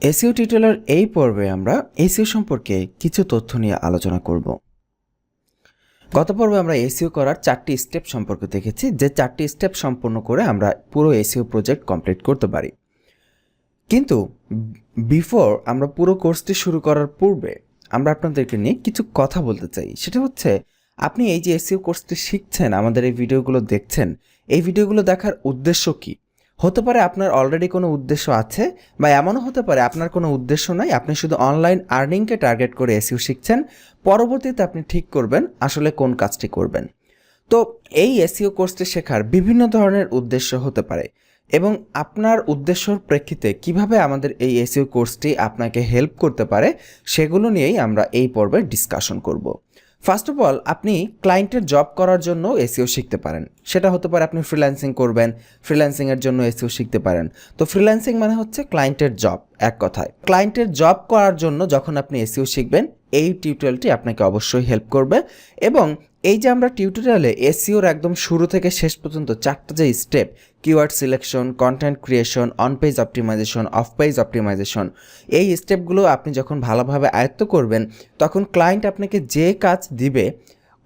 SEO টিউটোরিয়ালের এই পর্বে আমরা এসইও সম্পর্কে কিছু তথ্য নিয়ে আলোচনা করব। গত পর্বে আমরা এসইও করার 4টি স্টেপ সম্পর্কে দেখেছি, যে 4টি স্টেপ সম্পন্ন করে আমরা পুরো এসইও প্রজেক্ট কমপ্লিট করতে পারি। কিন্তু বিফোর আমরা পুরো কোর্সটি শুরু করার পূর্বে আমরা আপনাদেরকে নিয়ে কিছু কথা বলতে চাই। সেটা হচ্ছে, আপনি এই যে এসইও কোর্সটি শিখছেন, আমাদের এই ভিডিওগুলো দেখছেন, এই ভিডিওগুলো দেখার উদ্দেশ্য কী? হতে পারে আপনার অলরেডি কোনো উদ্দেশ্য আছে, বা এমনও হতে পারে আপনার কোনো উদ্দেশ্য নাই, আপনি শুধু অনলাইন আর্নিংকে টার্গেট করে এসইও শিখছেন। পরবর্তীতে আপনি ঠিক করবেন আসলে কোন কাজটি করবেন। তো এই এসইও কোর্সটি শেখার বিভিন্ন ধরনের উদ্দেশ্য হতে পারে, এবং আপনার উদ্দেশ্যর প্রেক্ষিতে কিভাবে আমাদের এই এসইও কোর্সটি আপনাকে হেল্প করতে পারে সেগুলো নিয়েই আমরা এই পর্বে ডিসকাশন করব। ফার্স্ট অফ অল, আপনি ক্লায়েন্টের জব করার জন্য এসইও শিখতে পারেন। সেটা হতে পারে আপনি ফ্রিল্যান্সিং করবেন, ফ্রিল্যান্সিংয়ের জন্য এসইও শিখতে পারেন। তো ফ্রিল্যান্সিং মানে হচ্ছে ক্লায়েন্টের জব, এক কথায় ক্লায়েন্টের জব করার জন্য যখন আপনি এসইও শিখবেন, এই টিউটোরিয়ালটি আপনাকে অবশ্যই হেল্প করবে। এবং এই যে আমরা টিউটোরিয়ালে এসইওর একদম শুরু থেকে শেষ পর্যন্ত 4টা যে step, keyword selection, content creation, on page optimization, off page optimization, এই স্টেপগুলো আপনি যখন ভালোভাবে আয়ত্ত করবেন, তখন ক্লায়েন্ট আপনাকে যে কাজ দিবে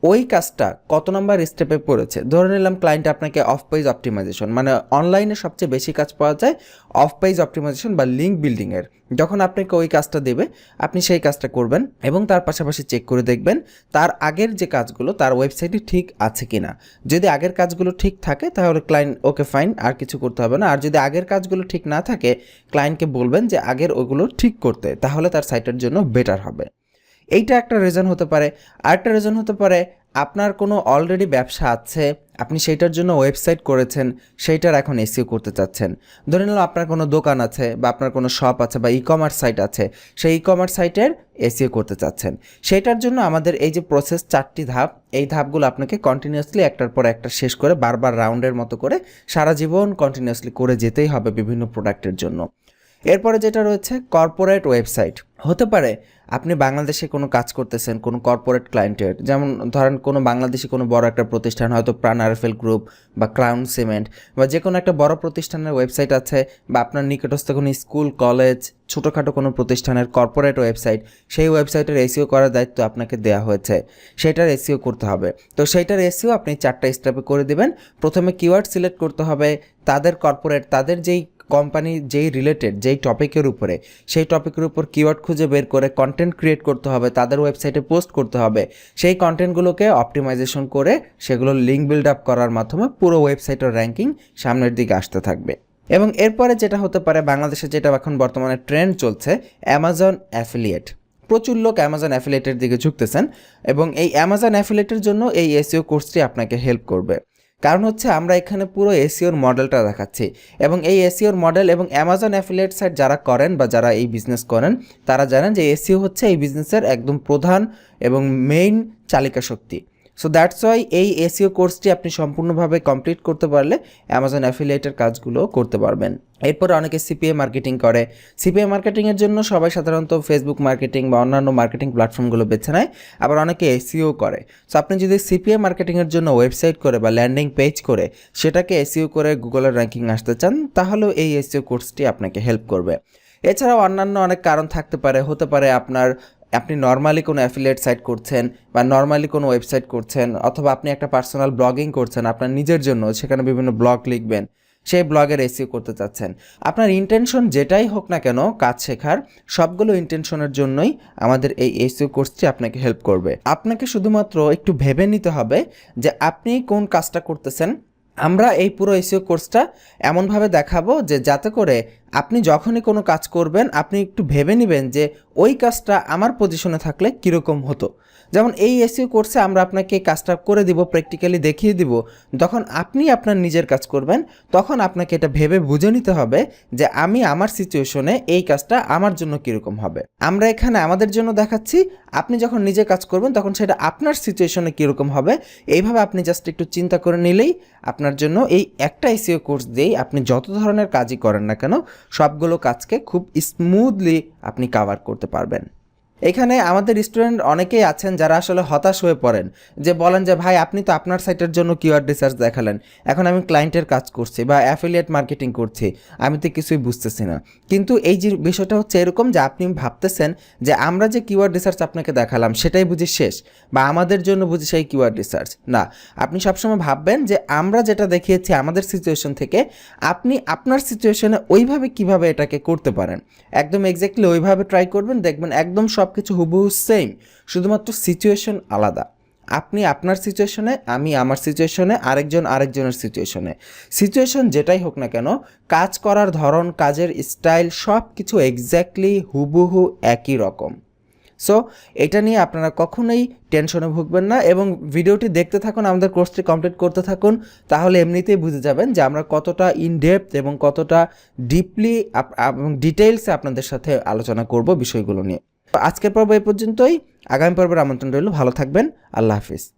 ওই কাজটা কত নাম্বার স্টেপে পড়েছে। ধরে নিলাম ক্লায়েন্ট আপনাকে অফ পেজ অপটিমাইজেশন, মানে অনলাইনে সবচেয়ে বেশি কাজ পাওয়া যায় অফ পেজ অপটিমাইজেশন বা লিঙ্ক বিল্ডিংয়ের, যখন আপনাকে ওই কাজটা দেবে আপনি সেই কাজটা করবেন এবং তার পাশাপাশি চেক করে দেখবেন তার আগের যে কাজগুলো তার ওয়েবসাইটে ঠিক আছে কি না। যদি আগের কাজগুলো ঠিক থাকে তাহলে ক্লায়েন্ট ওকে ফাইন, আর কিছু করতে হবে না। আর যদি আগের কাজগুলো ঠিক না থাকে, ক্লায়েন্টকে বলবেন যে আগের ওগুলো ঠিক করতে, তাহলে তার সাইটের জন্য বেটার হবে। এইটা একটা রিজন হতে পারে। আরেকটা রিজন হতে পারে, আপনার কোনো অলরেডি ব্যবসা আছে, আপনি সেইটার জন্য ওয়েবসাইট করেছেন, সেইটার এখন এসইও করতে চাচ্ছেন। ধরে নিলাম আপনার কোনো দোকান আছে, বা আপনার কোনো শপ আছে, বা ই কমার্স সাইট আছে, সেই ই কমার্স সাইটের এসইও করতে চাচ্ছেন। সেইটার জন্য আমাদের এই যে প্রসেস 4টি ধাপ, এই ধাপগুলো আপনাকে কন্টিনিউয়াসলি একটার পর একটা শেষ করে বারবার রাউন্ডের মতো করে সারা জীবন কন্টিনিউয়াসলি করে যেতেই হবে বিভিন্ন প্রোডাক্টের জন্য। এরপরে যেটা রয়েছে কর্পোরেট ওয়েবসাইট। হতে পারে আপনি বাংলাদেশে কোনো কাজ করতেছেন কোনো কর্পোরেট ক্লায়েন্টের, যেমন ধরেন কোনো বাংলাদেশি কোনো বড় একটা প্রতিষ্ঠান, হয়তো প্রাণ আরএফএল গ্রুপ বা ক্রাউন সিমেন্ট, বা যে কোনো একটা বড় প্রতিষ্ঠানের ওয়েবসাইট আছে, বা আপনার নিকটস্থ কোনো স্কুল কলেজ ছোটোখাটো কোনো প্রতিষ্ঠানের কর্পোরেট ওয়েবসাইট, সেই ওয়েবসাইটের এসইও করার দায়িত্ব আপনাকে দেওয়া হয়েছে, সেটার এসইও করতে হবে। তো সেইটার এসইও আপনি 4টা স্টেপে করে দিবেন। প্রথমে কিওয়ার্ড সিলেক্ট করতে হবে, তাদের কর্পোরেট, তাদের যেই কোম্পানি যেই রিলেটেড যেই টপিকের উপরে, সেই টপিকের উপর কিওয়ার্ড খুঁজে বের করে কন্টেন্ট ক্রিয়েট করতে হবে, তাদের ওয়েবসাইটে পোস্ট করতে হবে। সেই কন্টেন্টগুলোকে অপটিমাইজেশন করে সেগুলো লিঙ্ক বিল্ড আপ করার মাধ্যমে পুরো ওয়েবসাইটের র্যাঙ্কিং সামনের দিকে আসতে থাকবে। এবং এরপরে যেটা হতে পারে, বাংলাদেশে যেটা এখন বর্তমানে ট্রেন্ড চলছে, অ্যামাজন অ্যাফিলিয়েট। প্রচুর লোক অ্যামাজন অ্যাফিলিয়েটের দিকে ঝুঁকতেছেন, এবং এই অ্যামাজন অ্যাফিলিয়েটের জন্য এই এসইও কোর্সটি আপনাকে হেল্প করবে। কারণ হচ্ছে আমরা এখানে পুরো এসইওর মডেলটা দেখাচ্ছি, এবং এই এসইওর মডেল এবং অ্যামাজন অ্যাফিলিয়েট সাইট যারা করেন বা যারা এই বিজনেস করেন তারা জানেন যে এসইও হচ্ছে এই বিজনেসের একদম প্রধান এবং মেইন চালিকা শক্তি। সো দ্যাটস ওয়াই এই এসইও কোর্সটি আপনি সম্পূর্ণভাবে কমপ্লিট করতে পারলে অ্যামাজন অ্যাফিলিয়েটের কাজগুলো করতে পারবেন। এরপরে অনেকে সিপিএ মার্কেটিং করে। সিপিএ মার্কেটিংয়ের জন্য সবাই সাধারণত ফেসবুক মার্কেটিং বা অন্যান্য মার্কেটিং প্ল্যাটফর্মগুলো বেছে নেয়, আবার অনেকে এসইও করে। সো আপনি যদি সিপিএ মার্কেটিংয়ের জন্য ওয়েবসাইট করে বা ল্যান্ডিং পেজ করে সেটাকে এসইও করে গুগলের র্যাঙ্কিং আসতে চান, তাহলেও এই এসইও কোর্সটি আপনাকে হেল্প করবে। এছাড়াও অন্যান্য অনেক কারণ থাকতে পারে। হতে পারে আপনি নর্মালি কোনো অ্যাফিলিয়েট সাইট করছেন, বা নর্মালি কোনো ওয়েবসাইট করছেন, অথবা আপনি একটা পার্সোনাল ব্লগিং করছেন আপনার নিজের জন্য, সেখানে বিভিন্ন ব্লগ লিখবেন, সেই ব্লগের এসইও করতে চাচ্ছেন। আপনার ইন্টেনশন যেটাই হোক না কেন কাজ শেখার, সবগুলো ইন্টেনশনের জন্যই আমাদের এই এসইও কোর্সটি আপনাকে হেল্প করবে। আপনাকে শুধুমাত্র একটু ভেবে নিতে হবে যে আপনি কোন কাজটা করতেছেন। আমরা এই পুরো এসইও কোর্সটা এমনভাবে দেখাবো যে যাতে করে আপনি যখনই কোনো কাজ করবেন আপনি একটু ভেবে নেবেন যে ওই কাজটা আমার পজিশনে থাকলে কীরকম হতো। যেমন এই এসইও কোর্সে আমরা আপনাকে কাজটা করে দিব, প্র্যাকটিক্যালি দেখিয়ে দিব। যখন আপনি আপনার নিজের কাজ করবেন তখন আপনাকে এটা ভেবে বুঝে নিতে হবে যে আমি আমার সিচুয়েশনে এই কাজটা আমার জন্য কীরকম হবে। আমরা এখানে আমাদের জন্য দেখাচ্ছি, আপনি যখন নিজে কাজ করবেন তখন সেটা আপনার সিচুয়েশনে কীরকম হবে। এইভাবে আপনি জাস্ট একটু চিন্তা করে নিলেই আপনার জন্য এই একটা এসইও কোর্স দিয়েই আপনি যত ধরনের কাজই করেন না কেন সবগুলো কাজকে খুব স্মুথলি আপনি কভার করতে পারবেন। এখানে আমাদের স্টুডেন্ট অনেকেই আছেন যারা আসলে হতাশ হয়ে পড়েন, যে বলেন যে ভাই আপনি তো আপনার সাইটের জন্য কিওয়ার্ড রিসার্চ দেখালেন, এখন আমি ক্লায়েন্টের কাজ করছি বা অ্যাফিলিয়েট মার্কেটিং করছি, আমি তো কিছুই বুঝতেছি না। কিন্তু এই যে বিষয়টা হচ্ছে এরকম যে আপনি ভাবতেছেন যে আমরা যে কিওয়ার্ড রিসার্চ আপনাকে দেখালাম সেটাই বুঝি শেষ, বা আমাদের জন্য বুঝি সেই কিওয়ার্ড রিসার্চ না। আপনি সবসময় ভাববেন যে আমরা যেটা দেখিয়েছি আমাদের সিচুয়েশন থেকে, আপনি আপনার সিচুয়েশনে ওইভাবে কিভাবে এটাকে করতে পারেন, একদম এক্স্যাক্টলি ওইভাবে ট্রাই করবেন, দেখবেন একদম সব কিছু হুবহু সেম, শুধুমাত্র সিচুয়েশন আলাদা। আপনি আপনার সিচুয়েশনে, আমি আমার সিচুয়েশনে, আরেকজন আরেকজনের সিচুয়েশনে, সিচুয়েশন যেটাই হোক না কেন, কাজ করার ধরন, কাজের স্টাইল সব কিছু এক্স্যাক্টলি হুবহু একই রকম। সো এটা নিয়ে আপনারা কখনোই টেনশনে ভুগবেন না, এবং ভিডিওটি দেখতে থাকুন, আমাদের কোর্সটি কমপ্লিট করতে থাকুন, তাহলে এমনিতেই বুঝে যাবেন যে আমরা কতটা ইনডেপথ এবং কতটা ডিপলি এবং ডিটেইলসে আপনাদের সাথে আলোচনা করব বিষয়গুলো নিয়ে। আজকের পর্ব এই পর্যন্তই, আগামী পর্বের আমন্ত্রণ রইল। ভালো থাকবেন, আল্লাহ হাফিজ।